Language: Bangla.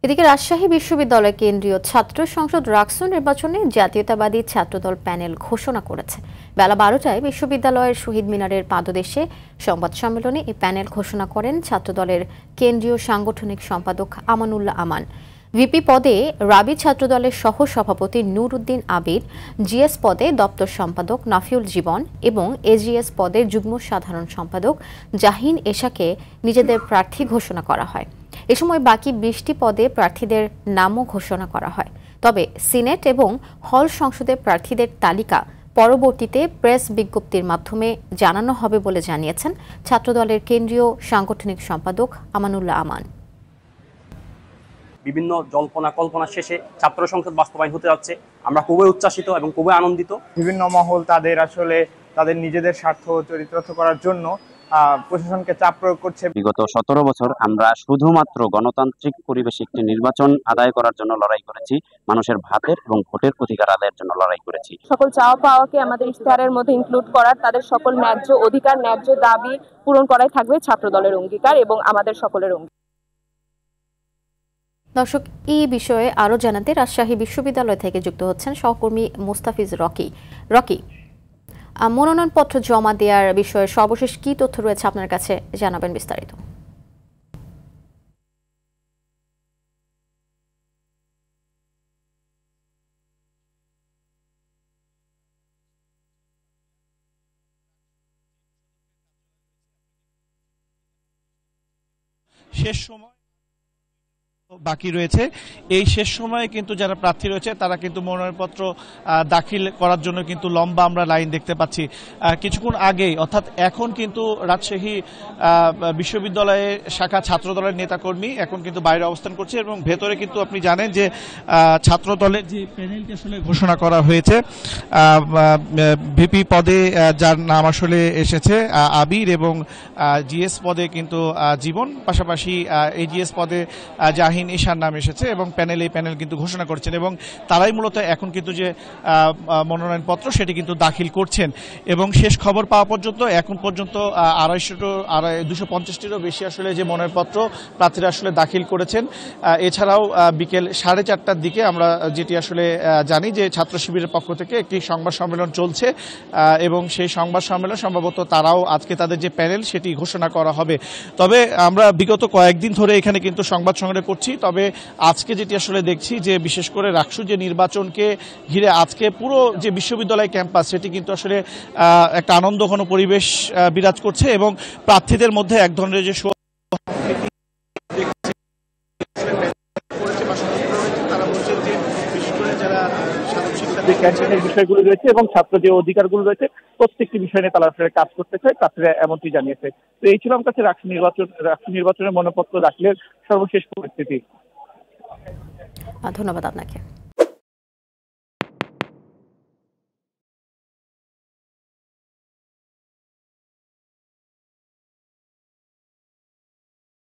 এদিকে রাজশাহী বিশ্ববিদ্যালয় কেন্দ্রীয় ছাত্র সংসদ রাকসু নির্বাচনে জাতীয়তাবাদী ছাত্রদল প্যানেল ঘোষণা করেছে। বেলা 12টায় বিশ্ববিদ্যালয়ের শহীদ মিনারের পাদদেশে সংবাদ সম্মেলনে এই প্যানেল ঘোষণা করেন ছাত্রদলের কেন্দ্রীয় সাংগঠনিক সম্পাদক আমানুল্লাহ আমান। ভিপি পদে রাবি ছাত্রদলের সহ সভাপতি নূর উদ্দিন আবির, জিএস পদে দপ্তর সম্পাদক নাফিউল জীবন এবং এজিএস পদের যুগ্ম সাধারণ সম্পাদক জাহিন এশাকে নিজেদের প্রার্থী ঘোষণা করা হয়। এ সময় বাকি 20টি পদে প্রার্থীদের নামও ঘোষণা করা হয়। তবে সিনেট এবং হল সংসদের প্রার্থীদের তালিকা পরবর্তীতে প্রেস বিজ্ঞপ্তির মাধ্যমে জানানো হবে বলে জানিয়েছেন ছাত্রদলের কেন্দ্রীয় সাংগঠনিক সম্পাদক আমানুল্লাহ আমান। বিভিন্ন জল্পনা কল্পনা শেষে ছাত্র সংসদ বাস্তবায়ন হতে যাচ্ছে। আমরা খুবই উচ্ছ্বাসিত এবং খুবই আনন্দিত। বিভিন্ন মহল তাদের নিজেদের স্বার্থ চরিতার্থ করার জন্য প্রশাসনকে চাপ প্রয়োগ করছে। বিগত 17 বছর আমরা শুধুমাত্র গণতান্ত্রিক পরিবেশে একটি নির্বাচন আদায় করার জন্য লড়াই করেছি, মানুষের ভাতের এবং ভোটের অধিকার আদায়ের জন্য লড়াই করেছি। সকল চাওয়া পাওয়াকে আমাদের ইশতেহারের মধ্যে ইনক্লুড করার, তাদের সকল ন্যায্য অধিকার, ন্যায্য দাবি পূরণ করাই থাকবে ছাত্রদলের অঙ্গীকার এবং আমাদের সকলের অঙ্গীকার। দর্শক, এই বিষয়ে আরো জানাতে রাজশাহী বিশ্ববিদ্যালয় থেকে যুক্ত হচ্ছেন সহকর্মী মুস্তাফিজ রকি। মনোনয়নপত্র জমা দেওয়ার বিষয়ে সর্বশেষ কি তথ্য রয়েছে আপনার কাছে, জানাবেন বিস্তারিত। শেষ সময় বাকি রয়েছে। এই শেষ সময়ে কিন্তু যারা প্রার্থী রয়েছে তারা কিন্তু মনোনয়নপত্র দাখিল করার জন্য কিন্তু লম্বা আমরা লাইন দেখতে পাচ্ছি। কিছুক্ষণ আগেই অর্থাৎ এখন কিন্তু রাজশাহী বিশ্ববিদ্যালয়ের শাখা ছাত্রদলের নেতাকর্মী এখন কিন্তু বাইরে অবস্থান করছে এবং ভেতরে কিন্তু আপনি জানেন যে ছাত্রদলের যে প্যানেলটি আসলে ঘোষণা করা হয়েছে, ভিপি পদে যার নাম আসলে এসেছে আবির এবং জিএস পদে কিন্তু জীবন, পাশাপাশি এজিএস পদে জাহিন এশার নাম এসেছে এবং এই প্যানেল কিন্তু ঘোষণা করছেন এবং তারাই মূলত এখন কিন্তু যে মনোনয়নপত্র সেটি কিন্তু দাখিল করছেন। এবং শেষ খবর পাওয়া পর্যন্ত এখন পর্যন্ত 250টিরও বেশি আসলে যে মনোনয়নপত্র প্রার্থীরা আসলে দাখিল করেছেন। এছাড়াও বিকেল 4:30টার দিকে আমরা যেটি আসলে জানি যে ছাত্র শিবিরের পক্ষ থেকে একটি সংবাদ সম্মেলন চলছে এবং সেই সংবাদ সম্মেলন সম্ভবত তারাও আজকে তাদের যে প্যানেল সেটি ঘোষণা করা হবে। তবে আমরা বিগত কয়েকদিন ধরে এখানে কিন্তু সংবাদ সংগ্রহ করছি, তবে আজকে যেটি আসলে দেখছি যে বিশেষ করে রাকসু যে নির্বাচনকে ঘিরে আজকে পুরো যে বিশ্ববিদ্যালয় ক্যাম্পাস সেটি কিন্তু আসলে একটা আনন্দঘন পরিবেশ বিরাজ করছে এবং প্রার্থীদের মধ্যে এক ধরনের যে ক্যান্টিনের বিষয়গুলো রয়েছে এবং ছাত্র যে অধিকারগুলো রয়েছে প্রত্যেকটি বিষয় নিয়ে তারা আসলে কাজ করতে চায়, প্রার্থীরা এমনটি জানিয়েছে। তো এই ছিল আমার কাছে রাকসু নির্বাচনের মনোনয়নপত্র দাখিলের সর্বশেষ পরিস্থিতি। ধন্যবাদ আপনাকে।